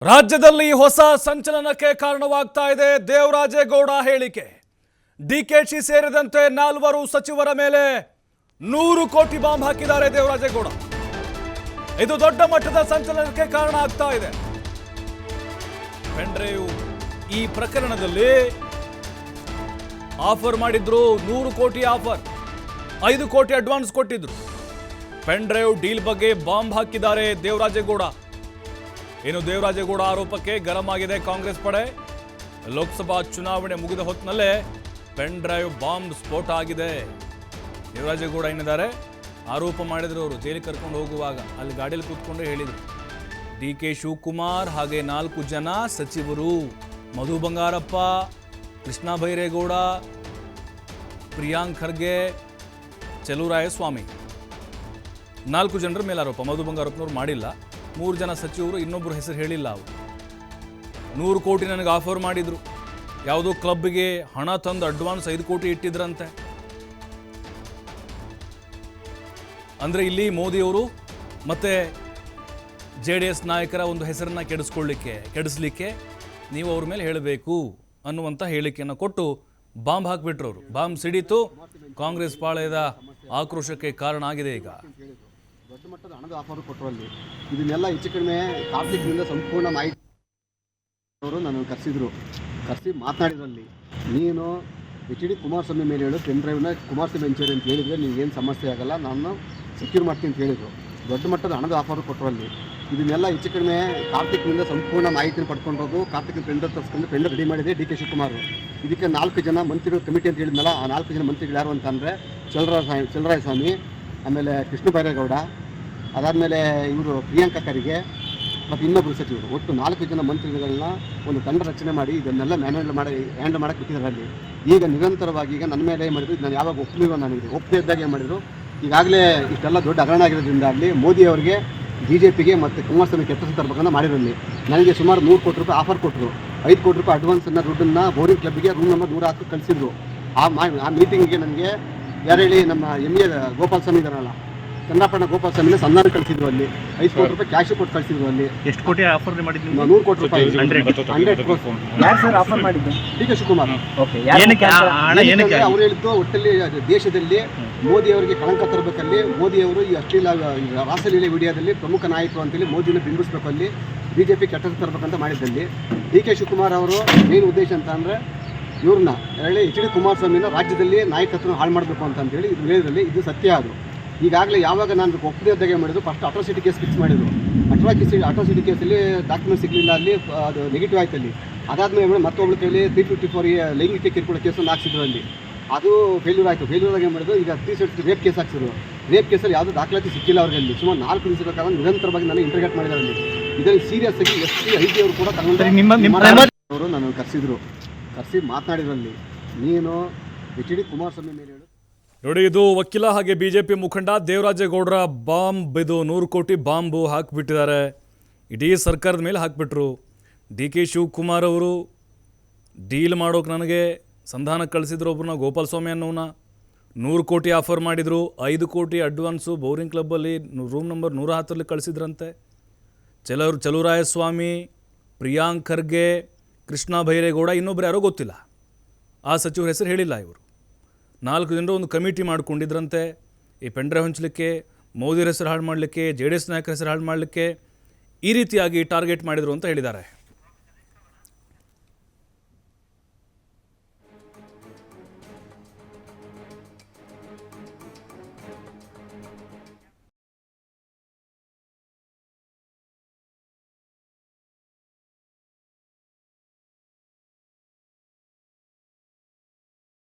ರಾಜ್ಯದಲ್ಲಿ ಹೊಸ ಸಂಚಲನಕ್ಕೆ ಕಾರಣವಾಗ್ತಾ ಇದೆ ದೇವರಾಜೇಗೌಡ ಹೇಳಿಕೆ. ಡಿಕೆಶಿ ಸೇರಿದಂತೆ 4 ಸಚಿವರ ಮೇಲೆ 100 ಕೋಟಿ ಬಾಂಬ್ ಹಾಕಿದ್ದಾರೆ ದೇವರಾಜೇಗೌಡ. ಇದು ದೊಡ್ಡ ಮಟ್ಟದ ಸಂಚಲನಕ್ಕೆ ಕಾರಣ ಆಗ್ತಾ ಇದೆ. ಪೆನ್ಡ್ರೈವ್ ಈ ಪ್ರಕರಣದಲ್ಲಿ ಆಫರ್ ಮಾಡಿದ್ರು, 100 ಕೋಟಿ ಆಫರ್, 5 ಕೋಟಿ ಅಡ್ವಾನ್ಸ್ ಕೊಟ್ಟಿದ್ರು. ಪೆನ್ಡ್ರೈವ್ ಡೀಲ್ ಬಗ್ಗೆ ಬಾಂಬ್ ಹಾಕಿದ್ದಾರೆ ದೇವರಾಜೇಗೌಡ. ಇನ್ನು ದೇವರಾಜೇಗೌಡ ಆರೋಪಕ್ಕೆ ಗರಂ ಆಗಿದೆ ಕಾಂಗ್ರೆಸ್ ಪಡೆ. ಲೋಕಸಭಾ ಚುನಾವಣೆ ಮುಗಿದ ಹೊತ್ತಿನಲ್ಲೇ ಪೆನ್ ಡ್ರೈವ್ ಬಾಂಬ್ ಸ್ಫೋಟ ಆಗಿದೆ. ದೇವರಾಜೇಗೌಡ ಏನಿದ್ದಾರೆ, ಆರೋಪ ಮಾಡಿದ್ರು. ಅವರು ಜೈಲಿಗೆ ಕರ್ಕೊಂಡು ಹೋಗುವಾಗ ಅಲ್ಲಿ ಗಾಡಿಯಲ್ಲಿ ಕೂತ್ಕೊಂಡು ಹೇಳಿದರು, ಡಿ.ಕೆ. ಶಿವಕುಮಾರ್ ಹಾಗೆ 4 ಜನ ಸಚಿವರು, ಮಧು ಬಂಗಾರಪ್ಪ, ಕೃಷ್ಣ ಬೈರೇಗೌಡ, ಪ್ರಿಯಾಂಕ್ ಖರ್ಗೆ, ಚಲುವರಾಯಸ್ವಾಮಿ, 4 ಜನರ ಮೇಲೆ ಆರೋಪ. ಮಧು ಬಂಗಾರಪ್ಪನವ್ರು ಮಾಡಿಲ್ಲ. 3 ಜನ ಸಚಿವರು, ಇನ್ನೊಬ್ಬರು ಹೆಸರು ಹೇಳಿಲ್ಲ. ಅವರು 100 ಕೋಟಿ ನನಗೆ ಆಫರ್ ಮಾಡಿದ್ರು. ಯಾವುದೋ ಕ್ಲಬ್ಗೆ ಹಣ ತಂದು ಅಡ್ವಾನ್ಸ್ 5 ಕೋಟಿ ಇಟ್ಟಿದ್ರಂತೆ. ಅಂದರೆ ಇಲ್ಲಿ ಮೋದಿಯವರು ಮತ್ತೆ JDS ನಾಯಕರ ಒಂದು ಹೆಸರನ್ನ ಕೆಡಿಸ್ಲಿಕ್ಕೆ ನೀವು ಅವ್ರ ಮೇಲೆ ಹೇಳಬೇಕು ಅನ್ನುವಂಥ ಹೇಳಿಕೆಯನ್ನು ಕೊಟ್ಟು ಬಾಂಬ್ ಹಾಕಿಬಿಟ್ರು. ಅವರು ಬಾಂಬ್ ಸಿಡಿತು. ಕಾಂಗ್ರೆಸ್ ಪಾಳೆಯದ ಆಕ್ರೋಶಕ್ಕೆ ಕಾರಣ ಆಗಿದೆ. ಈಗ ದೊಡ್ಡ ಮಟ್ಟದ ಹಣದ ಆಫರ್ ಕೊಟ್ಟರಲ್ಲಿ ಇದನ್ನೆಲ್ಲ ಹೆಚ್ಚು ಕಡಿಮೆ ಕಾರ್ತಿಕ್ನಿಂದ ಸಂಪೂರ್ಣ ಮಾಹಿತಿ ಅವರು ನಾನು ಕರೆಸಿ ಮಾತನಾಡಿದ್ರಲ್ಲಿ, ನೀನು HD ಕುಮಾರಸ್ವಾಮಿ ಮೇಲೆ ಹೇಳು, ಪೆನ್ ಡ್ರೈವ್ನ ಕುಮಾರಸ್ವಾಮಿ ಹಂಚೇರಿ ಅಂತ ಹೇಳಿದರೆ ನಿಮಗೇನು ಸಮಸ್ಯೆ ಆಗಲ್ಲ, ನಾನು ಸೆಕ್ಯೂರ್ ಮಾಡ್ತೀನಿ ಅಂತ ಹೇಳಿದರು. ದೊಡ್ಡ ಮಟ್ಟದ ಹಣದ ಆಫರ್ ಕೊಟ್ಟರಲ್ಲಿ ಇದನ್ನೆಲ್ಲ ಹೆಚ್ಚು ಕಡಿಮೆ ಕಾರ್ತಿಕ್ನಿಂದ ಸಂಪೂರ್ಣ ಮಾಹಿತಿನ ಪಡ್ಕೊಂಡೋದು. ಕಾರ್ತಿಕ್ ಪೆಂಡರ್ ತರಿಸ್ಕೊಂಡು ಪೆಂಡರ್ ರೆಡಿ ಮಾಡಿದೆ ಡಿ.ಕೆ. ಶಿವಕುಮಾರ್. ಇದಕ್ಕೆ 4 ಜನ ಮಂತ್ರಿಗಳು ಕಮಿಟಿ ಅಂತ ಹೇಳಿದ್ನಲ್ಲ, ಆ 4 ಜನ ಮಂತ್ರಿಗಳು ಯಾರು ಅಂತಂದರೆ ಚಲುವರಾಯಸ್ವಾಮಿ, ಆಮೇಲೆ ಕೃಷ್ಣ ಬೈರೇಗೌಡ, ಅದಾದಮೇಲೆ ಇವರು ಪ್ರಿಯಾಂಕಾ ಖರ್ಗೆ ಮತ್ತು ಇನ್ನೊಬ್ಬರು ಸಚಿವರು, ಒಟ್ಟು 4 ಜನ ಮಂತ್ರಿಗಳನ್ನ ಒಂದು ತಂಡ ರಚನೆ ಮಾಡಿ ಇದನ್ನೆಲ್ಲ ಹ್ಯಾಂಡಲ್ ಮಾಡೋಕ್ಕೆ ಬಿಟ್ಟಿದ್ದಾರೆ. ಅಲ್ಲಿ ಈಗ ನಿರಂತರವಾಗಿ ಈಗ ನನ್ನ ಮೇಲೆ ಏನು ಮಾಡಿದ್ರು, ನಾನು ಯಾವಾಗ ಒಪ್ಪಲಿಲ್ಲ, ನನಗೆ ಒಪ್ಪದೇ ಇದ್ದಾಗ ಏನು ಮಾಡಿದರು, ಈಗಾಗಲೇ ಇಷ್ಟೆಲ್ಲ ದೊಡ್ಡ ಹಗರಣ ಆಗಿರೋದ್ರಿಂದ ಅಲ್ಲಿ ಮೋದಿ ಅವರಿಗೆ BJPಗೆ ಮತ್ತು ಕುಮಾರಸ್ವಾಮಿ ಕೆಟ್ಟ ತರಬೇಕನ್ನ ಮಾಡಿರಲ್ಲಿ ನನಗೆ ಸುಮಾರು 100 ಕೋಟಿ ರೂಪಾಯಿ ಆಫರ್ ಕೊಟ್ಟರು. 5 ಕೋಟಿ ರೂಪಾಯಿ ಅಡ್ವಾನ್ಸನ್ನು ದುಡ್ಡನ್ನು ಬೋರಿಂಗ್ ಕ್ಲಬ್ಗೆ ರೂಮ್ ನಂಬರ್ 110 ಕಳಿಸಿದ್ರು. ಆ ಮೀಟಿಂಗಿಗೆ ನನಗೆ ಯಾರು ಹೇಳಿ, ನಮ್ಮ MA ಗೋಪಾಲ್ ಸ್ವಾಮಿ ಇದ್ದಾರಲ್ಲ, ಚಂದ್ರಪ್ಪಣ್ಣ ಗೋಪಾಲ್ ಸ್ವಾಮಿನ ಸಂಧಾನ ಕಳಿಸಿದ್ರು. ಅಲ್ಲಿ 5 ಕೋಟಿ ರೂಪಾಯಿ ಕ್ಯಾಶ್ ಕೊಟ್ಟು ಕಳಿಸಿದ್ರು. ಅಲ್ಲಿ ಎಷ್ಟು ಕೋಟಿ ಆಫರ್ ಮಾಡಿದ್ರು? 100 ಕೋಟಿ ರೂಪಾಯಿ. 100 ಕೋಟಿ ಯಾರು ಸರ್ ಆಫರ್ ಮಾಡಿದ್ದು? ಡಿ.ಕೆ. ಶಿವಕುಮಾರ್. ಅವ್ರು ಹೇಳಿದ್ದು, ಒಟ್ಟಲ್ಲಿ ದೇಶದಲ್ಲಿ ಮೋದಿ ಅವರಿಗೆ ಕಳಂಕ ತರಬೇಕಲ್ಲಿ, ಮೋದಿ ಅವರು ಈ ಅಶ್ಲೀಲ ರಾಸಲೀಲೆ ವಿಡಿಯೋದಲ್ಲಿ ಪ್ರಮುಖ ನಾಯಕರು ಅಂತೇಳಿ ಮೋದಿನ ಬಿಂಬಿಸಬೇಕು, ಅಲ್ಲಿ BJP ಕೆಟ್ಟ ತರಬೇಕಂತ ಮಾಡಿದ್ದಲ್ಲಿ ಡಿ.ಕೆ. ಶಿವಕುಮಾರ್ ಅವರು ಮೇನ್ ಉದ್ದೇಶ ಅಂತ ಅಂದರೆ ಇವ್ರನ್ನ ಹೇಳಿ HD ಕುಮಾರಸ್ವಾಮಿನ ರಾಜ್ಯದಲ್ಲಿ ನಾಯಕತ್ವನ ಹಾಳು ಮಾಡಬೇಕು ಅಂತೇಳಿ ಇದು ಹೇಳಿದ್ರಲ್ಲಿ ಇದು ಸತ್ಯ. ಅದು ಈಗಾಗಲೇ ಯಾವಾಗ ನಾನು ಒಪ್ಪದಿದ್ದಾಗ ಮಾಡಿದ್ರು, ಫಸ್ಟ್ ಅಟ್ರಾಸಿಟಿ ಕೇಸ್ ಫಿಕ್ಸ್ ಮಾಡಿದ್ರು. ಅಟ್ರಾಸಿಟಿ ಕೇಸಲ್ಲಿ ಡಾಕ್ಯುಮೆಂಟ್ ಸಿಗಲಿಲ್ಲ, ಅಲ್ಲಿ ಅದು ನೆಗೆಟಿವ್ ಆಯ್ತು. ಅಲ್ಲಿ ಅದಾದಮೇಲೆ ಮತ್ತೊಬ್ಬಳ ಕೈಲಿ 354 ಲೈಂಗಿಕ ಕಿರುಕುಳ ಕೇಸನ್ನು ಹಾಕ್ಸಿದ್ರು. ಅಲ್ಲಿ ಅದು ಫೇಲ್ಯೂರ್ ಆಯಿತು. ಫೇಲ್ಯೂರಾಗಿ ಏನು ಮಾಡಿದ್ರು, ಈಗ 360 ರೇಪ್ ಕೇಸ್ ಹಾಕ್ಸಿದ್ರು. ರೇಪ್ ಕೇಸಲ್ಲಿ ಯಾವುದೂ ದಾಖಲಾತಿ ಸಿಕ್ಕಿಲ್ಲ ಅವ್ರಿಗೆ. ಅಲ್ಲಿ ಸುಮಾರು 4 ದಿವಸಗಳ ಕಾಲ ನಿರಂತರವಾಗಿ ನಾನು ಇಂಟರ್ಗೇಟ್ ಮಾಡಿದ್ದಾರೆ. ಅಲ್ಲಿ ಇದರಲ್ಲಿ ಸೀರಿಯಸ್ ಆಗಿ SP IG ಅವರು ಕೂಡ ಅವರು ನಾನು ಕರೆಸಿ ಮಾತನಾಡಿದ್ರಲ್ಲಿ, ನೀನು HD ಕುಮಾರಸ್ವಾಮಿ ಮೇಲೆ ಹೇಳು. ನೋಡಿ, ಇದು ವಕೀಲ ಹಾಗೆ BJP ಮುಖಂಡ ದೇವರಾಜೇಗೌಡರ ಬಾಂಬ್. ಇದು 100 ಕೋಟಿ ಬಾಂಬು ಹಾಕಿಬಿಟ್ಟಿದ್ದಾರೆ. ಇಡೀ ಸರ್ಕಾರದ ಮೇಲೆ ಹಾಕಿಬಿಟ್ರು. ಡಿ.ಕೆ. ಶಿವಕುಮಾರ್ ಅವರು ಡೀಲ್ ಮಾಡೋಕೆ ನನಗೆ ಸಂಧಾನ ಕಳಿಸಿದ್ರು ಒಬ್ಬರನ್ನ, ಗೋಪಾಲ್ ಸ್ವಾಮಿ ಅನ್ನೋನ. 100 ಕೋಟಿ ಆಫರ್ ಮಾಡಿದರು. 5 ಕೋಟಿ ಅಡ್ವಾನ್ಸು ಬೋರಿಂಗ್ ಕ್ಲಬ್ಬಲ್ಲಿ ರೂಮ್ ನಂಬರ್ 110 ಕಳಿಸಿದ್ರಂತೆ. ಚಲುವರಾಯಸ್ವಾಮಿ, ಪ್ರಿಯಾಂಕ್ ಖರ್ಗೆ, ಕೃಷ್ಣ ಬೈರೇಗೌಡ, ಇನ್ನೊಬ್ರು ಯಾರೋ ಗೊತ್ತಿಲ್ಲ, ಆ ಸಚಿವರ ಹೆಸರು ಹೇಳಿಲ್ಲ. ಇವರು 4 ಜನರು ಒಂದು ಕಮಿಟಿ ಮಾಡ್ಕೊಂಡಿದ್ರಂತೆ, ಈ ಪೆಂಡ್ರೈವ್ ಹಂಚಲಿಕ್ಕೆ, ಮೋದಿ ಹೆಸರು ಹಾಳು ಮಾಡಲಿಕ್ಕೆ, JDS ನಾಯಕರ ಹೆಸರು ಹಾಳು ಮಾಡಲಿಕ್ಕೆ ಈ ರೀತಿಯಾಗಿ ಟಾರ್ಗೆಟ್ ಮಾಡಿದರು ಅಂತ ಹೇಳಿದ್ದಾರೆ.